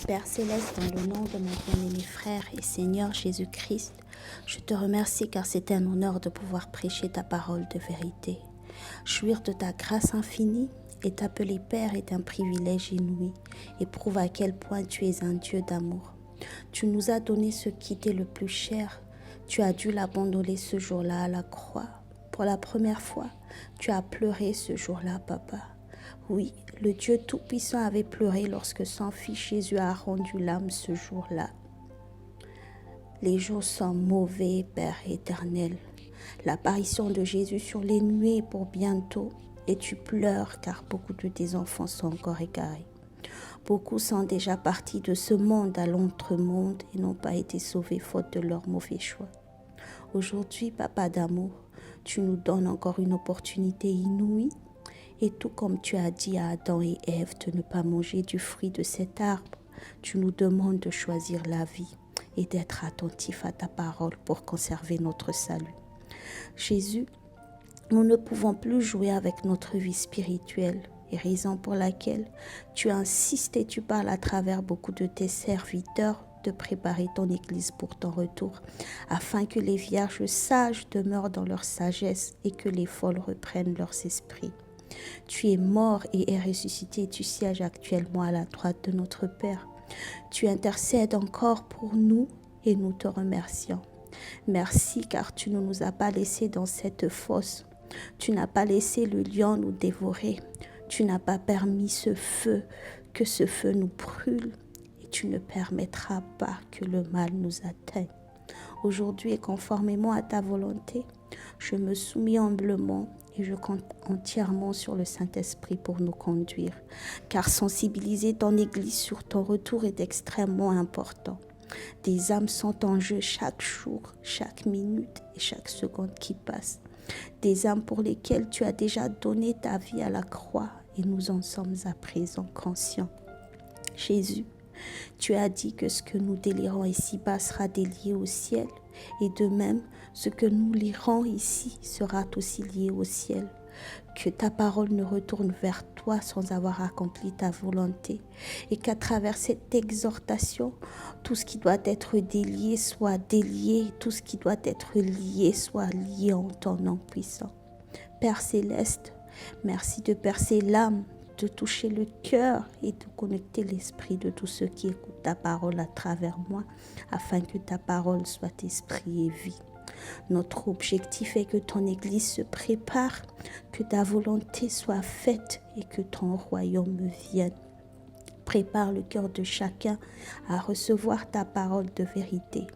Père Céleste, dans le nom de mon bien-aimé frère et Seigneur Jésus-Christ, je te remercie car c'est un honneur de pouvoir prêcher ta parole de vérité. Jouir de ta grâce infinie et t'appeler Père est un privilège inouï et prouve à quel point tu es un Dieu d'amour. Tu nous as donné ce qui t'est le plus cher. Tu as dû l'abandonner ce jour-là à la croix. Pour la première fois, tu as pleuré ce jour-là, Papa. Oui, le Dieu Tout-Puissant avait pleuré lorsque son Fils Jésus a rendu l'âme ce jour-là. Les jours sont mauvais, Père éternel. L'apparition de Jésus sur les nuées est pour bientôt et tu pleures car beaucoup de tes enfants sont encore égarés. Beaucoup sont déjà partis de ce monde à l'autre monde et n'ont pas été sauvés faute de leur mauvais choix. Aujourd'hui, Papa d'amour, tu nous donnes encore une opportunité inouïe. Et tout comme tu as dit à Adam et Ève de ne pas manger du fruit de cet arbre, tu nous demandes de choisir la vie et d'être attentif à ta parole pour conserver notre salut. Jésus, nous ne pouvons plus jouer avec notre vie spirituelle, et raison pour laquelle tu insistes et tu parles à travers beaucoup de tes serviteurs de préparer ton Église pour ton retour, afin que les vierges sages demeurent dans leur sagesse et que les folles reprennent leurs esprits. Tu es mort et es ressuscité et tu sièges actuellement à la droite de notre Père. Tu intercèdes encore pour nous et nous te remercions. Merci car tu ne nous as pas laissés dans cette fosse. Tu n'as pas laissé le lion nous dévorer. Tu n'as pas permis que ce feu nous brûle et tu ne permettras pas que le mal nous atteigne. Aujourd'hui et conformément à ta volonté, je me soumets humblement et je compte entièrement sur le Saint-Esprit pour nous conduire, car sensibiliser ton Église sur ton retour est extrêmement important. Des âmes sont en jeu chaque jour, chaque minute et chaque seconde qui passe. Des âmes pour lesquelles tu as déjà donné ta vie à la croix et nous en sommes à présent conscients. Jésus, tu as dit que ce que nous délirons ici-bas sera délié au ciel et de même, ce que nous lirons ici sera aussi lié au ciel. Que ta parole ne retourne vers toi sans avoir accompli ta volonté et qu'à travers cette exhortation, tout ce qui doit être délié soit délié, tout ce qui doit être lié soit lié en ton nom puissant. Père Céleste, merci de percer l'âme, de toucher le cœur et de connecter l'esprit de tous ceux qui écoutent ta parole à travers moi, afin que ta parole soit esprit et vie. Notre objectif est que ton Église se prépare, que ta volonté soit faite et que ton royaume vienne. Prépare le cœur de chacun à recevoir ta parole de vérité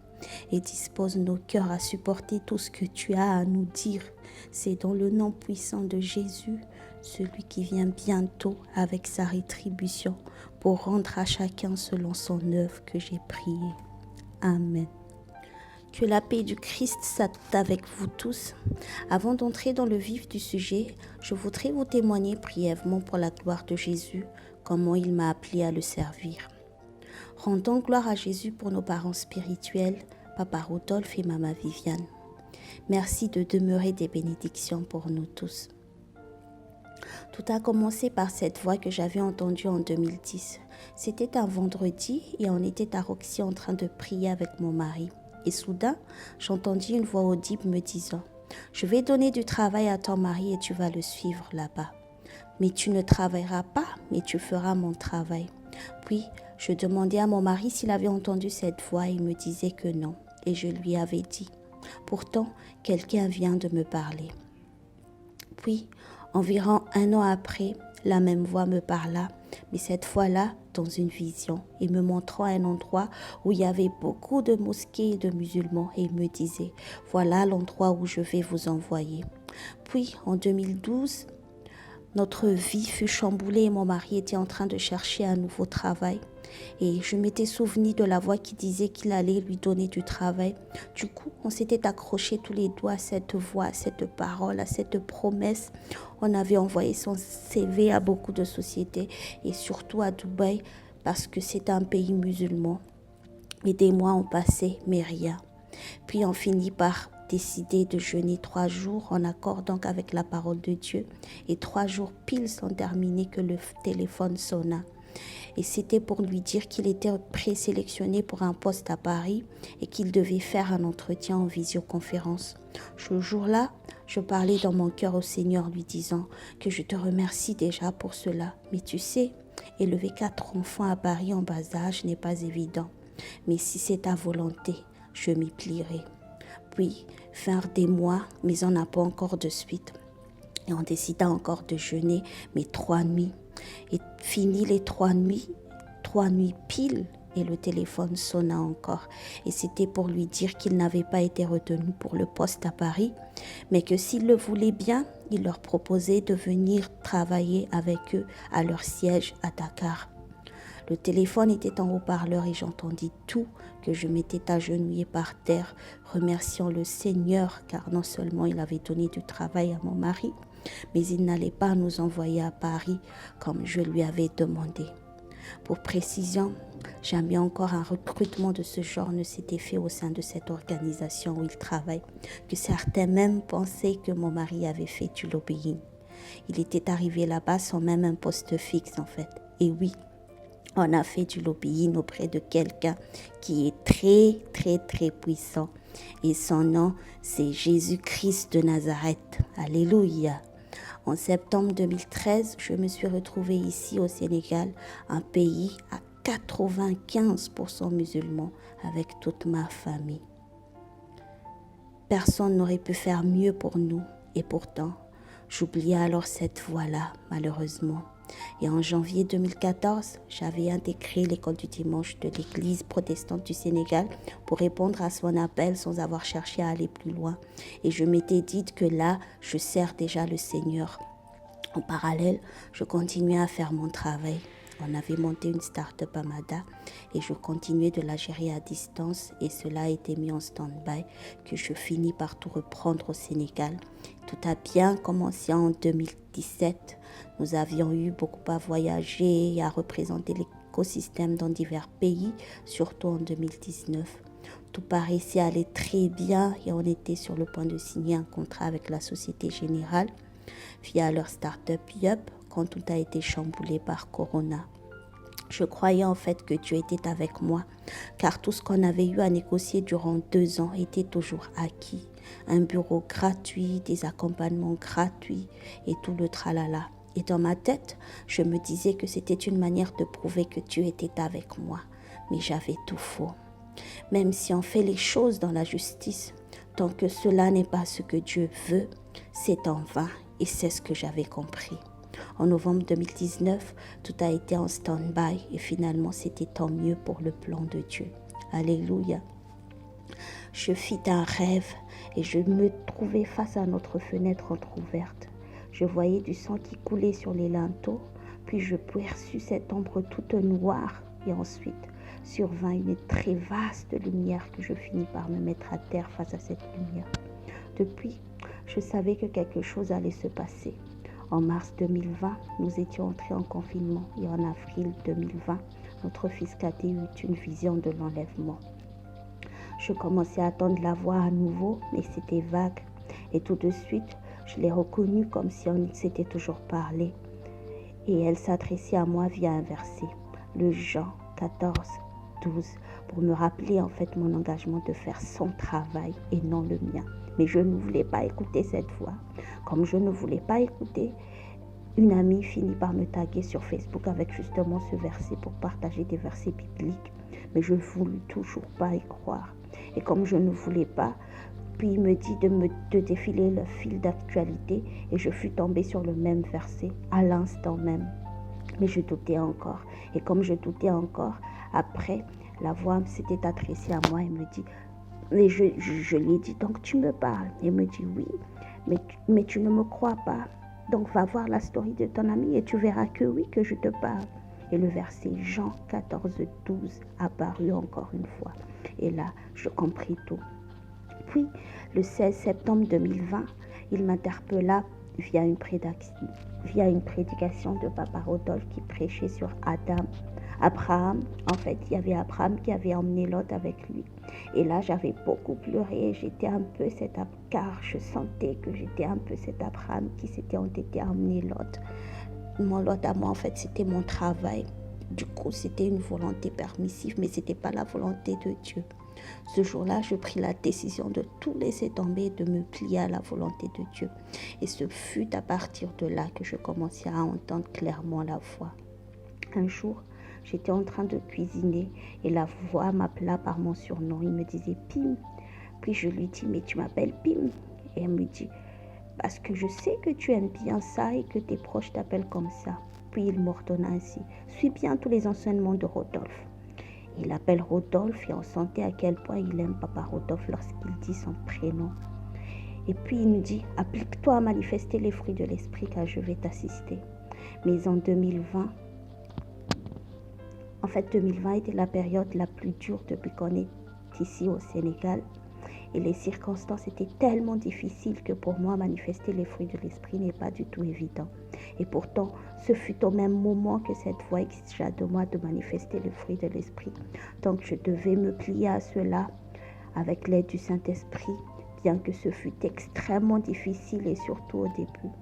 et dispose nos cœurs à supporter tout ce que tu as à nous dire. C'est dans le nom puissant de Jésus, celui qui vient bientôt avec sa rétribution pour rendre à chacun selon son œuvre que j'ai prié. Amen. Que la paix du Christ soit avec vous tous. Avant d'entrer dans le vif du sujet, je voudrais vous témoigner brièvement pour la gloire de Jésus, comment il m'a appelé à le servir. Rendons gloire à Jésus pour nos parents spirituels, Papa Rodolphe et Maman Viviane. Merci de demeurer des bénédictions pour nous tous. Tout a commencé par cette voix que j'avais entendue en 2010. C'était un vendredi et on était à Roxy en train de prier avec mon mari. Et soudain, j'entendis une voix audible me disant « Je vais donner du travail à ton mari et tu vas le suivre là-bas. Mais tu ne travailleras pas, mais tu feras mon travail. » Puis, je demandais à mon mari s'il avait entendu cette voix et il me disait que non. Et je lui avais dit « Pourtant, quelqu'un vient de me parler. » Puis, environ 1 an après, la même voix me parla, mais cette fois-là dans une vision, et me montrant un endroit où il y avait beaucoup de mosquées et de musulmans, et il me disait « Voilà l'endroit où je vais vous envoyer. » Puis, en 2012, notre vie fut chamboulée et mon mari était en train de chercher un nouveau travail. Et je m'étais souvenu de la voix qui disait qu'il allait lui donner du travail. Du coup, on s'était accrochés tous les doigts à cette voix, à cette parole, à cette promesse. On avait envoyé son CV à beaucoup de sociétés et surtout à Dubaï parce que c'est un pays musulman. Et des mois ont passé, mais rien. Puis on finit par décider de jeûner 3 jours en accord donc avec la parole de Dieu. Et 3 jours pile sont terminés que le téléphone sonna. Et c'était pour lui dire qu'il était présélectionné pour un poste à Paris et qu'il devait faire un entretien en visioconférence. Ce jour-là, je parlais dans mon cœur au Seigneur lui disant que je te remercie déjà pour cela. Mais tu sais, élever 4 enfants à Paris en bas âge n'est pas évident. Mais si c'est ta volonté, je m'y plierai. Puis, vinrent des mois, mais on n'a pas encore de suite. Et on décida encore de jeûner, mais 3 nuits. Et fini les 3 nuits pile, et le téléphone sonna encore. Et c'était pour lui dire qu'il n'avait pas été retenu pour le poste à Paris, mais que s'il le voulait bien, il leur proposait de venir travailler avec eux à leur siège à Dakar. Le téléphone était en haut-parleur et j'entendis tout, que je m'étais agenouillée par terre, remerciant le Seigneur, car non seulement il avait donné du travail à mon mari, mais il n'allait pas nous envoyer à Paris comme je lui avais demandé. Pour précision, jamais encore un recrutement de ce genre ne s'était fait au sein de cette organisation où il travaille, que certains même pensaient que mon mari avait fait du lobbying. Il était arrivé là-bas sans même un poste fixe en fait. Et oui, on a fait du lobbying auprès de quelqu'un qui est très puissant. Et son nom, c'est Jésus-Christ de Nazareth. Alléluia. En septembre 2013, je me suis retrouvée ici au Sénégal, un pays à 95% musulmans, avec toute ma famille. Personne n'aurait pu faire mieux pour nous, et pourtant, j'oubliais alors cette voie-là, malheureusement. Et en janvier 2014, j'avais intégré l'école du dimanche de l'église protestante du Sénégal pour répondre à son appel sans avoir cherché à aller plus loin. Et je m'étais dit que là, je sers déjà le Seigneur. En parallèle, je continuais à faire mon travail. On avait monté une start-up à Mada et je continuais de la gérer à distance et cela a été mis en stand-by que je finis par tout reprendre au Sénégal. Tout a bien commencé en 2017. Nous avions eu beaucoup à voyager et à représenter l'écosystème dans divers pays, surtout en 2019. Tout paraissait aller très bien et on était sur le point de signer un contrat avec la Société Générale via leur start-up Yup quand tout a été chamboulé par Corona. Je croyais en fait que Dieu était avec moi, car tout ce qu'on avait eu à négocier durant 2 ans était toujours acquis. Un bureau gratuit, des accompagnements gratuits et tout le tralala. Et dans ma tête, je me disais que c'était une manière de prouver que Dieu était avec moi. Mais j'avais tout faux. Même si on fait les choses dans la justice, tant que cela n'est pas ce que Dieu veut, c'est en vain et c'est ce que j'avais compris. En novembre 2019, tout a été en stand-by et finalement c'était tant mieux pour le plan de Dieu. Alléluia. Je fis un rêve et je me trouvais face à notre fenêtre entrouverte. Je voyais du sang qui coulait sur les linteaux, puis je perçus cette ombre toute noire et ensuite survint une très vaste lumière que je finis par me mettre à terre face à cette lumière. Depuis, je savais que quelque chose allait se passer. En mars 2020, nous étions entrés en confinement et en avril 2020, notre fils Katé eut une vision de l'enlèvement. Je commençais à attendre la voix à nouveau, mais c'était vague. Et tout de suite, je l'ai reconnue comme si on s'était toujours parlé. Et elle s'adressait à moi via un verset, le Jean 14, 12, pour me rappeler en fait mon engagement de faire son travail et non le mien. Mais je ne voulais pas écouter cette voix. Comme je ne voulais pas écouter, une amie finit par me taguer sur Facebook avec justement ce verset pour partager des versets bibliques. Mais je ne voulais toujours pas y croire. Et comme je ne voulais pas, puis il me dit de défiler le fil d'actualité et je fus tombée sur le même verset à l'instant même. Mais je doutais encore. Et comme je doutais encore, après, la voix s'était adressée à moi et me dit... Et je lui ai dit, donc tu me parles? Il me dit, oui, mais tu ne me crois pas. Donc va voir la story de ton ami et tu verras que oui, que je te parle. Et le verset Jean 14, 12 apparut encore une fois. Et là, je compris tout. Puis, le 16 septembre 2020, il m'interpella via une prédication de Papa Rodolphe qui prêchait sur Abraham. En fait, il y avait Abraham qui avait emmené Lot avec lui. Et là, j'avais beaucoup pleuré. J'étais un peu car je sentais que j'étais un peu cet Abraham qui s'était entêté à emmener Lot. Mon Lot à moi, en fait, c'était mon travail. Du coup, c'était une volonté permissive, mais ce n'était pas la volonté de Dieu. Ce jour-là, je pris la décision de tout laisser tomber, de me plier à la volonté de Dieu. Et ce fut à partir de là que je commençais à entendre clairement la voix. Un jour, j'étais en train de cuisiner et la voix m'appela par mon surnom. Il me disait Pim. Puis je lui dis, mais tu m'appelles Pim? Et elle me dit, parce que je sais que tu aimes bien ça et que tes proches t'appellent comme ça. Puis il m'ordonna ainsi, suis bien tous les enseignements de Rodolphe. Il l'appelle Rodolphe et on sentait à quel point il aime Papa Rodolphe lorsqu'il dit son prénom. Et puis il nous dit, applique-toi à manifester les fruits de l'esprit car je vais t'assister. Mais en 2020 était la période la plus dure depuis qu'on est ici au Sénégal. Et les circonstances étaient tellement difficiles que pour moi, manifester les fruits de l'esprit n'est pas du tout évident. Et pourtant, ce fut au même moment que cette voix exigea de moi de manifester le fruit de l'esprit. Donc je devais me plier à cela avec l'aide du Saint-Esprit, bien que ce fût extrêmement difficile et surtout au début.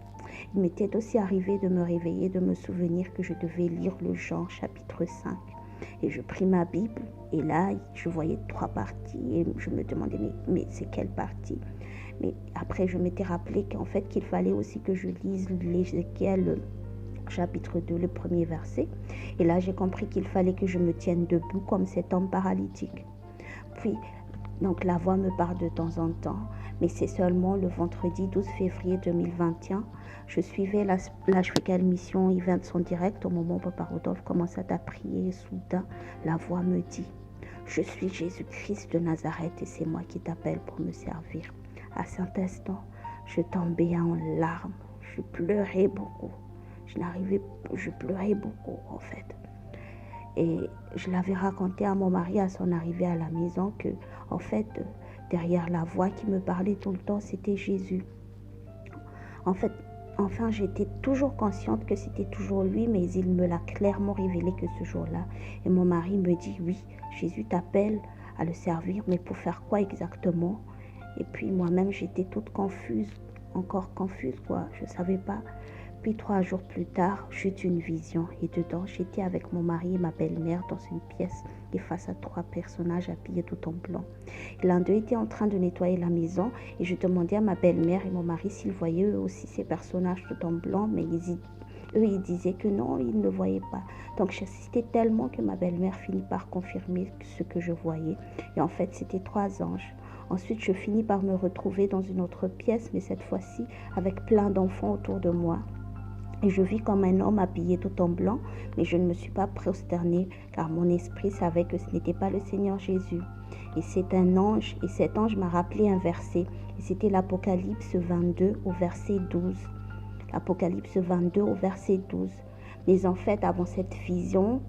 Il m'était aussi arrivé de me réveiller, de me souvenir que je devais lire le Jean chapitre 5. Et je pris ma Bible et là, je voyais 3 parties et je me demandais, mais c'est quelle partie? Mais après, je m'étais rappelé qu'en fait, qu'il fallait aussi que je lise l'Ézéchiel chapitre 2, le premier verset. Et là, j'ai compris qu'il fallait que je me tienne debout comme cet homme paralytique. Puis, donc la voix me parle de temps en temps, mais c'est seulement le vendredi 12 février 2021. Je suivais l'African Mission Event en direct au moment où Papa Rodolphe commençait à prier et soudain, la voix me dit « Je suis Jésus-Christ de Nazareth et c'est moi qui t'appelle pour me servir. » À cet instant, je tombais en larmes, je pleurais beaucoup. Je pleurais beaucoup en fait. Et je l'avais raconté à mon mari à son arrivée à la maison que, en fait, derrière la voix qui me parlait tout le temps, c'était Jésus. Enfin, j'étais toujours consciente que c'était toujours lui, mais il me l'a clairement révélé que ce jour-là. Et mon mari me dit, oui, Jésus t'appelle à le servir, mais pour faire quoi exactement? Et puis moi-même, j'étais toute confuse, encore confuse, quoi. Je ne savais pas. Puis 3 jours plus tard, j'eus une vision et dedans, j'étais avec mon mari et ma belle-mère dans une pièce et face à 3 personnages habillés tout en blanc. L'un d'eux était en train de nettoyer la maison et je demandais à ma belle-mère et mon mari s'ils voyaient eux aussi ces personnages tout en blanc, mais ils disaient que non, ils ne voyaient pas. Donc j'insistais tellement que ma belle-mère finit par confirmer ce que je voyais. Et en fait, c'était 3 anges. Ensuite, je finis par me retrouver dans une autre pièce, mais cette fois-ci avec plein d'enfants autour de moi. Et je vis comme un homme habillé tout en blanc, mais je ne me suis pas prosternée, car mon esprit savait que ce n'était pas le Seigneur Jésus. Et c'est un ange, et cet ange m'a rappelé un verset, et c'était l'Apocalypse 22 au verset 12. L'Apocalypse 22 au verset 12. Mais en fait, avant cette vision,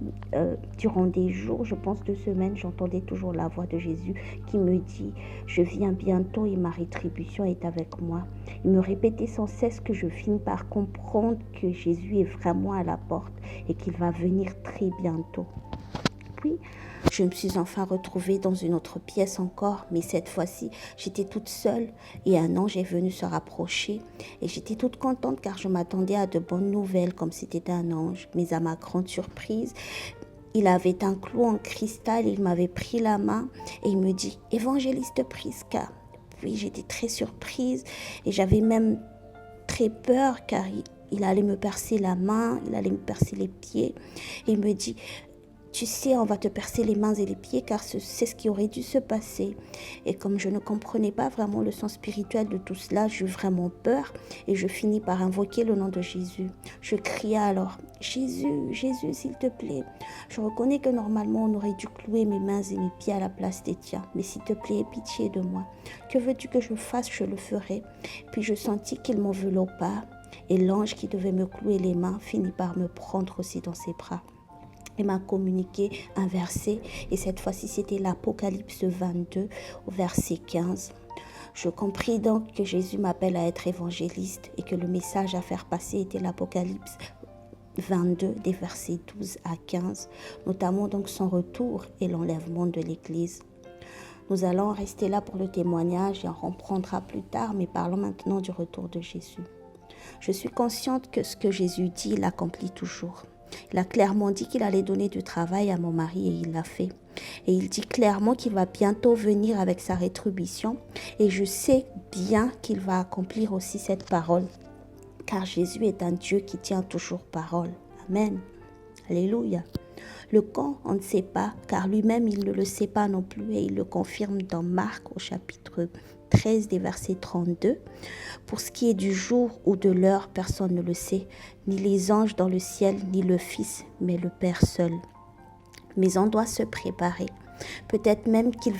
durant des jours, je pense 2 semaines, j'entendais toujours la voix de Jésus qui me dit « Je viens bientôt et ma rétribution est avec moi ». Il me répétait sans cesse que je finis par comprendre que Jésus est vraiment à la porte et qu'il va venir très bientôt. Puis, je me suis enfin retrouvée dans une autre pièce encore, mais cette fois-ci, j'étais toute seule et un ange est venu se rapprocher. Et j'étais toute contente car je m'attendais à de bonnes nouvelles comme c'était un ange. Mais à ma grande surprise, il avait un clou en cristal, il m'avait pris la main et il me dit « Évangéliste Prisca ». Puis j'étais très surprise et j'avais même très peur car il allait me percer la main, il allait me percer les pieds. Et il me dit « Tu sais, on va te percer les mains et les pieds car c'est ce qui aurait dû se passer. » Et comme je ne comprenais pas vraiment le sens spirituel de tout cela, j'eus vraiment peur et je finis par invoquer le nom de Jésus. Je criais alors « Jésus, Jésus, s'il te plaît. Je reconnais que normalement on aurait dû clouer mes mains et mes pieds à la place des tiens, mais s'il te plaît, aie pitié de moi. Que veux-tu que je fasse? Je le ferai. » Puis je sentis qu'il m'enveloppa et l'ange qui devait me clouer les mains finit par me prendre aussi dans ses bras. Il m'a communiqué un verset et cette fois-ci c'était l'Apocalypse 22 au verset 15. Je compris donc que Jésus m'appelle à être évangéliste et que le message à faire passer était l'Apocalypse 22 des versets 12 à 15, notamment donc son retour et l'enlèvement de l'Église. Nous allons rester là pour le témoignage et on reprendra plus tard, mais parlons maintenant du retour de Jésus. Je suis consciente que ce que Jésus dit, il accomplit toujours. Il a clairement dit qu'il allait donner du travail à mon mari et il l'a fait. Et il dit clairement qu'il va bientôt venir avec sa rétribution. Et je sais bien qu'il va accomplir aussi cette parole. Car Jésus est un Dieu qui tient toujours parole. Amen. Alléluia. Le quand, on ne sait pas, car lui-même, il ne le sait pas non plus. Et il le confirme dans Marc au chapitre 13 des versets 32. Pour ce qui est du jour ou de l'heure, personne ne le sait, ni les anges dans le ciel, ni le Fils, mais le Père seul. Mais on doit se préparer. Peut-être même qu'il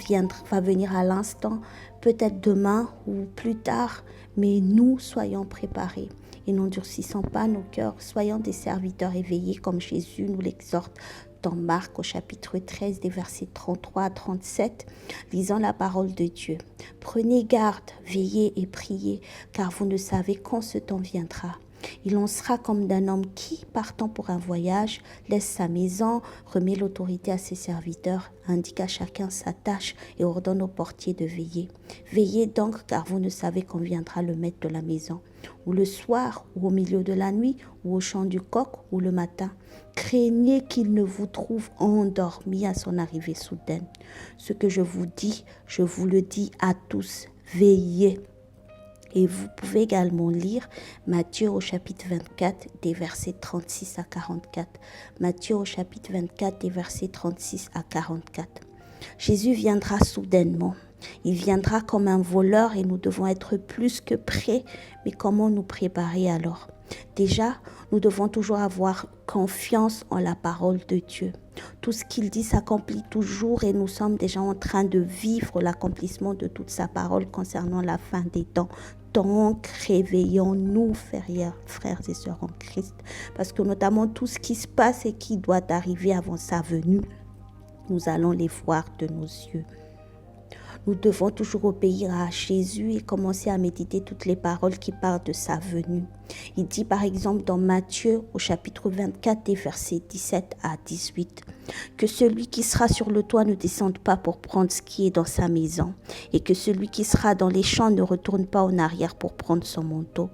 va venir à l'instant, peut-être demain ou plus tard, mais nous soyons préparés et n'endurcissons pas nos cœurs, soyons des serviteurs éveillés comme Jésus nous l'exhorte dans Marc au chapitre 13 des versets 33 à 37, lisant la parole de Dieu. Prenez garde, veillez et priez, car vous ne savez quand ce temps viendra. Il en sera comme d'un homme qui, partant pour un voyage, laisse sa maison, remet l'autorité à ses serviteurs, indique à chacun sa tâche et ordonne au portier de veiller. Veillez donc, car vous ne savez quand viendra le maître de la maison, ou le soir, ou au milieu de la nuit, ou au chant du coq, ou le matin. Craignez qu'il ne vous trouve endormis à son arrivée soudaine. Ce que je vous dis, je vous le dis à tous, veillez. Et vous pouvez également lire Matthieu au chapitre 24 des versets 36 à 44. Matthieu au chapitre 24 des versets 36 à 44. Jésus viendra soudainement. Il viendra comme un voleur et nous devons être plus que prêts. Mais comment nous préparer alors? Déjà, nous devons toujours avoir confiance en la parole de Dieu. Tout ce qu'il dit s'accomplit toujours et nous sommes déjà en train de vivre l'accomplissement de toute sa parole concernant la fin des temps. Donc, réveillons-nous, frères et sœurs en Christ, parce que notamment tout ce qui se passe et qui doit arriver avant sa venue, nous allons les voir de nos yeux. Nous devons toujours obéir à Jésus et commencer à méditer toutes les paroles qui parlent de sa venue. Il dit par exemple dans Matthieu au chapitre 24 des versets 17 à 18 que celui qui sera sur le toit ne descende pas pour prendre ce qui est dans sa maison et que celui qui sera dans les champs ne retourne pas en arrière pour prendre son manteau.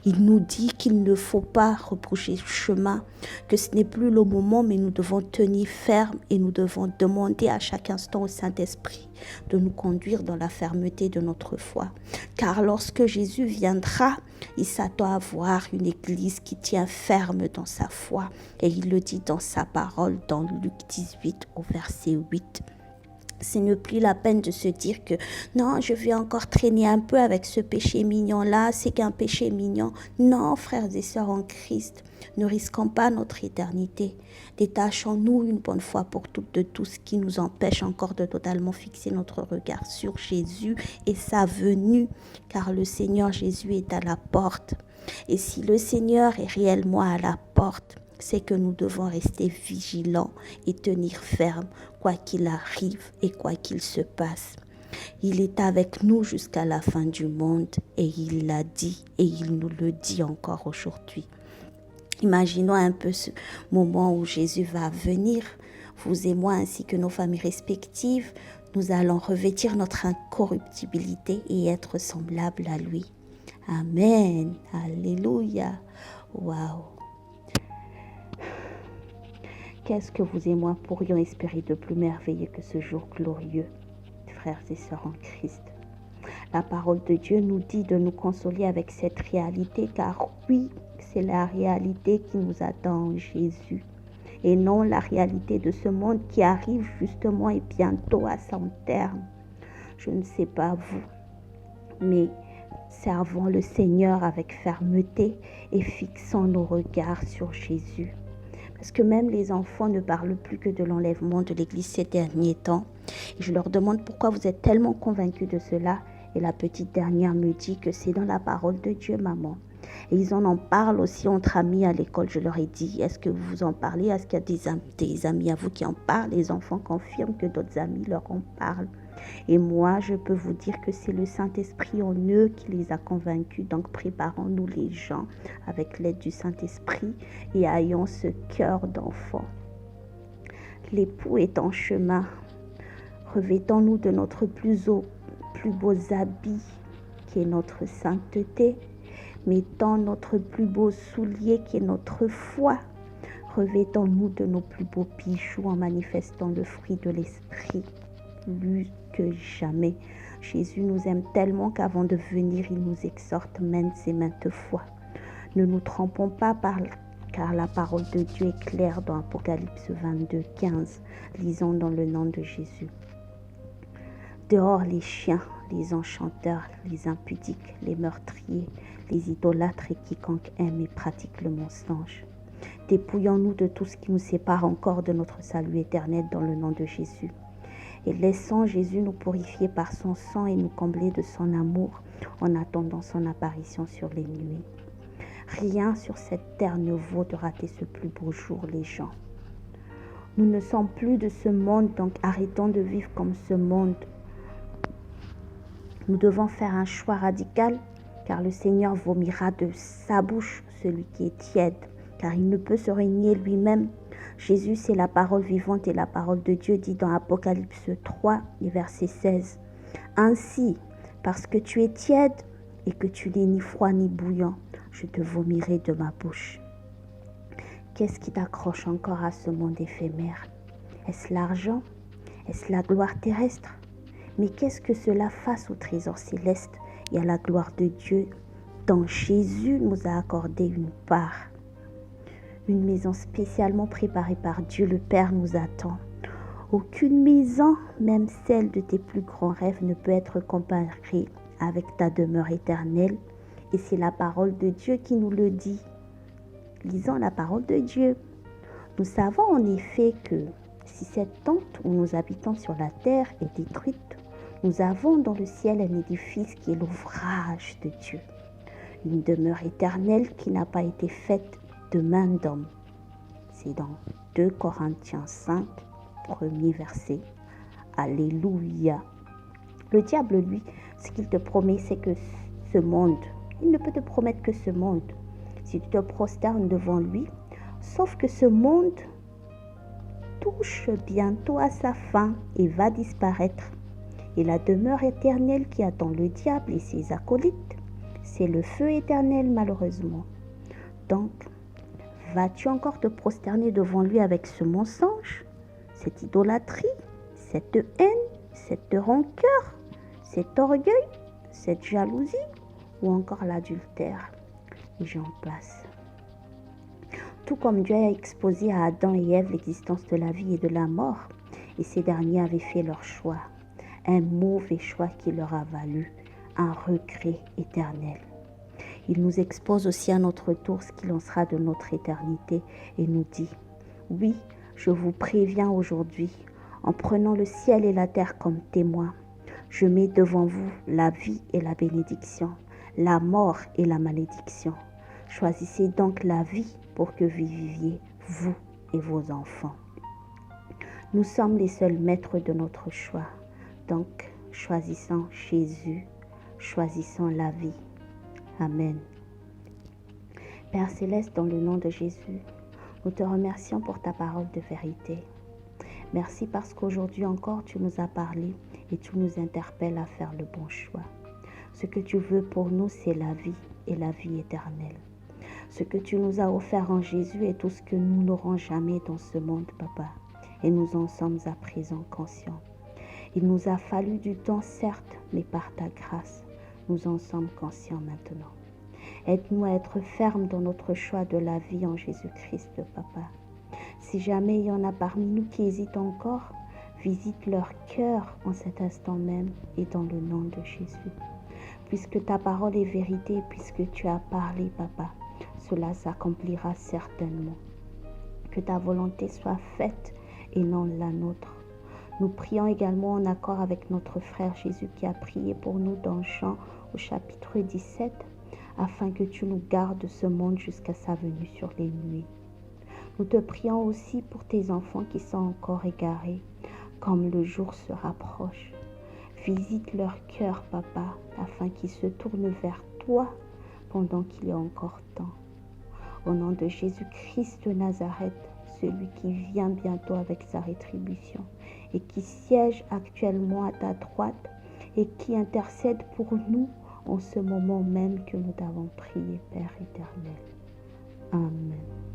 Il nous dit qu'il ne faut pas reprocher le chemin, que ce n'est plus le moment, mais nous devons tenir ferme et nous devons demander à chaque instant au Saint-Esprit de nous conduire dans la fermeté de notre foi. Car lorsque Jésus viendra, il s'attend à voir une église qui tient ferme dans sa foi. Et il le dit dans sa parole dans Luc 18 au verset 8. Ce n'est plus la peine de se dire que non, je vais encore traîner un peu avec ce péché mignon-là, c'est qu'un péché mignon. Non, frères et sœurs en Christ, ne risquons pas notre éternité. Détachons-nous une bonne fois pour toutes de tout ce qui nous empêche encore de totalement fixer notre regard sur Jésus et sa venue, car le Seigneur Jésus est à la porte. Et si le Seigneur est réellement à la porte, c'est que nous devons rester vigilants et tenir ferme, quoi qu'il arrive et quoi qu'il se passe. Il est avec nous jusqu'à la fin du monde et il l'a dit et il nous le dit encore aujourd'hui. Imaginons un peu ce moment où Jésus va venir, vous et moi ainsi que nos familles respectives, nous allons revêtir notre incorruptibilité et être semblables à lui. Amen. Alléluia. Waouh. Qu'est-ce que vous et moi pourrions espérer de plus merveilleux que ce jour glorieux, frères et sœurs en Christ? La parole de Dieu nous dit de nous consoler avec cette réalité, car oui, c'est la réalité qui nous attend en Jésus, et non la réalité de ce monde qui arrive justement et bientôt à son terme. Je ne sais pas vous, mais servons le Seigneur avec fermeté et fixons nos regards sur Jésus. Parce que même les enfants ne parlent plus que de l'enlèvement de l'Église ces derniers temps. Et je leur demande pourquoi vous êtes tellement convaincus de cela. Et la petite dernière me dit que c'est dans la parole de Dieu, maman. Et ils en parlent aussi entre amis à l'école. Je leur ai dit, est-ce que vous en parlez? Est-ce qu'il y a des amis à vous qui en parlent? Les enfants confirment que d'autres amis leur en parlent. Et moi, je peux vous dire que c'est le Saint-Esprit en eux qui les a convaincus. Donc, préparons-nous les gens avec l'aide du Saint-Esprit et ayons ce cœur d'enfant. L'époux est en chemin. Revêtons-nous de notre plus beaux habits, qui est notre sainteté. Mettons notre plus beau soulier, qui est notre foi. Revêtons-nous de nos plus beaux bijoux en manifestant le fruit de l'esprit. Plus que jamais, Jésus nous aime tellement qu'avant de venir, il nous exhorte maintes et maintes fois. Ne nous trompons pas car la parole de Dieu est claire dans Apocalypse 22, 15. Lisons dans le nom de Jésus. Dehors les chiens, les enchanteurs, les impudiques, les meurtriers, les idolâtres et quiconque aime et pratique le mensonge. Dépouillons-nous de tout ce qui nous sépare encore de notre salut éternel dans le nom de Jésus. Et laissons Jésus nous purifier par son sang et nous combler de son amour en attendant son apparition sur les nuées. Rien sur cette terre ne vaut de rater ce plus beau jour, les gens. Nous ne sommes plus de ce monde, donc arrêtons de vivre comme ce monde. Nous devons faire un choix radical, car le Seigneur vomira de sa bouche celui qui est tiède, car il ne peut se régner lui-même. Jésus, c'est la parole vivante et la parole de Dieu, dit dans Apocalypse 3, verset 16. Ainsi, parce que tu es tiède et que tu n'es ni froid ni bouillant, je te vomirai de ma bouche. Qu'est-ce qui t'accroche encore à ce monde éphémère? Est-ce l'argent? Est-ce la gloire terrestre? Mais qu'est-ce que cela fasse au trésor céleste et à la gloire de Dieu dont Jésus nous a accordé une part? Une maison spécialement préparée par Dieu le Père nous attend. Aucune maison, même celle de tes plus grands rêves, ne peut être comparée avec ta demeure éternelle. Et c'est la parole de Dieu qui nous le dit. Lisons la parole de Dieu. Nous savons en effet que si cette tente où nous habitons sur la terre est détruite, nous avons dans le ciel un édifice qui est l'ouvrage de Dieu. Une demeure éternelle qui n'a pas été faite de main d'homme. C'est dans 2 Corinthiens 5, premier verset. Alléluia. Le diable, lui, ce qu'il te promet, c'est que ce monde, il ne peut te promettre que ce monde. Si tu te prosternes devant lui, sauf que ce monde touche bientôt à sa fin et va disparaître. Et la demeure éternelle qui attend le diable et ses acolytes, c'est le feu éternel malheureusement. Donc, vas-tu encore te prosterner devant lui avec ce mensonge, cette idolâtrie, cette haine, cette rancœur, cet orgueil, cette jalousie ou encore l'adultère? Et j'en passe. Tout comme Dieu a exposé à Adam et Ève l'existence de la vie et de la mort, et ces derniers avaient fait leur choix, un mauvais choix qui leur a valu un regret éternel. Il nous expose aussi à notre tour ce qu'il en sera de notre éternité et nous dit, oui, je vous préviens aujourd'hui, en prenant le ciel et la terre comme témoins, je mets devant vous la vie et la bénédiction, la mort et la malédiction. Choisissez donc la vie pour que vous viviez, vous et vos enfants. Nous sommes les seuls maîtres de notre choix, donc choisissons Jésus, choisissons la vie. Amen. Père Céleste, dans le nom de Jésus, nous te remercions pour ta parole de vérité. Merci parce qu'aujourd'hui encore tu nous as parlé et tu nous interpelles à faire le bon choix. Ce que tu veux pour nous, c'est la vie et la vie éternelle. Ce que tu nous as offert en Jésus est tout ce que nous n'aurons jamais dans ce monde, Papa. Et nous en sommes à présent conscients. Il nous a fallu du temps, certes, mais par ta grâce, nous en sommes conscients maintenant. Aide-nous à être fermes dans notre choix de la vie en Jésus-Christ, Papa. Si jamais il y en a parmi nous qui hésitent encore, visite leur cœur en cet instant même et dans le nom de Jésus. Puisque ta parole est vérité, puisque tu as parlé, Papa, cela s'accomplira certainement. Que ta volonté soit faite et non la nôtre. Nous prions également en accord avec notre frère Jésus qui a prié pour nous dans Jean au chapitre 17, afin que tu nous gardes de ce monde jusqu'à sa venue sur les nuées. Nous te prions aussi pour tes enfants qui sont encore égarés, comme le jour se rapproche. Visite leur cœur, Papa, afin qu'ils se tournent vers toi pendant qu'il y a encore temps. Au nom de Jésus-Christ de Nazareth, celui qui vient bientôt avec sa rétribution et qui siège actuellement à ta droite et qui intercède pour nous en ce moment même que nous t'avons prié, Père éternel. Amen.